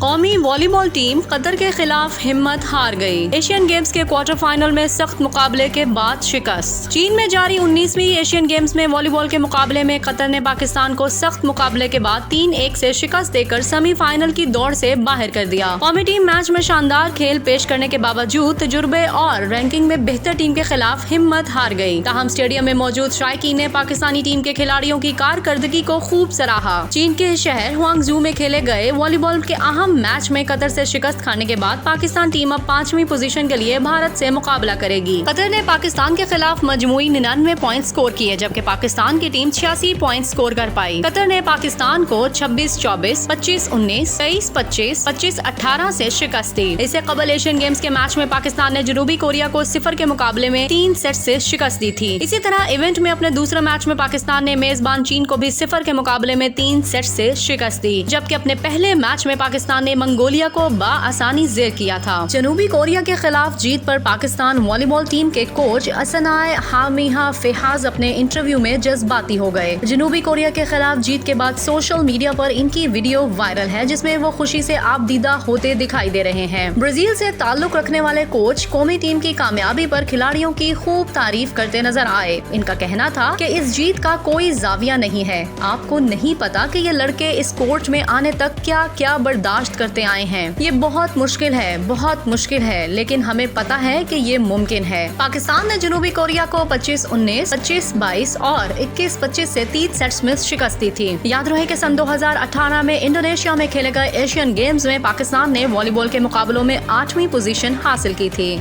कौमी volleyball team Qatar के खिलाफ हिम्मत हार गई। एशियन गेम्स के क्वार्टर फाइनल में सख्त मुकाबले के बाद शिकस्त। चीन में जारी 19वीं एशियन गेम्स में वॉलीबॉल के मुकाबले में कतर ने पाकिस्तान को सख्त मुकाबले के बाद 3-1 से शिकस्त देकर सेमीफाइनल की दौड़ से बाहर कर दिया। कौमी टीम मैच में शानदार खेल पेश करने के बावजूद तजुर्बे और रैंकिंग में बेहतर टीम के खिलाफ हिम्मत हार गई। ताहम स्टेडियम में मौजूद शायकीन ने पाकिस्तानी टीम के खिलाड़ियों की कारकर्दगी को खूब सराहा। चीन के शहर हुआंगजू में खेले गए वॉलीबॉल के अहम मैच में कतर से शिकस्त खाने के बाद पाकिस्तान टीम अब 5वीं पोजीशन के लिए भारत से मुकाबला करेगी। कतर ने पाकिस्तान के खिलाफ मजमूई 99 पॉइंट स्कोर किए, जबकि पाकिस्तान की टीम 86 पॉइंट स्कोर कर पाई। कतर ने पाकिस्तान को 26-24, 25-19, 23-25, 25-18 से शिकस्त दी। इससे कबल एशियन गेम्स के मैच में पाकिस्तान ने जनूबी कोरिया को 0 के मुकाबले में 3 सेट से शिकस्त दी थी। इसी तरह इवेंट में अपने दूसरे मैच में पाकिस्तान ने मेजबान चीन को भी 0 के मुकाबले में 3 सेट से शिकस्त दी, जबकि अपने पहले मैच में पाकिस्तान ने मंगोलिया को बाआसानी ज़ेर किया था। जनूबी कोरिया के खिलाफ जीत पर पाकिस्तान वॉलीबॉल टीम के कोच असनाए हामिहा फेहाज अपने इंटरव्यू में जज्बाती हो गए। जनूबी कोरिया के खिलाफ जीत के बाद सोशल मीडिया पर इनकी वीडियो वायरल है, जिसमें वो खुशी से आबदीदा होते दिखाई दे रहे हैं। ब्राजील से ताल्लुक रखने वाले कोच कौमी टीम की कामयाबी पर खिलाड़ियों की खूब तारीफ करते नजर आए। इनका कहना था कि इस जीत का कोई जाविया नहीं है। आपको नहीं पता कि ये लड़के इस कोर्ट में आने तक क्या क्या बर्दाश्त करते आए हैं। ये बहुत मुश्किल है, लेकिन हमें पता है कि ये मुमकिन है। पाकिस्तान ने जनूबी कोरिया को 25-19, 25-22 और 21-25 से 3 सेट्स में शिकस्त दी थी। याद रहे कि सन 2018 में इंडोनेशिया में खेले गए एशियन गेम्स में पाकिस्तान ने वॉलीबॉल के मुकाबलों में 8वीं पोजीशन हासिल की थी।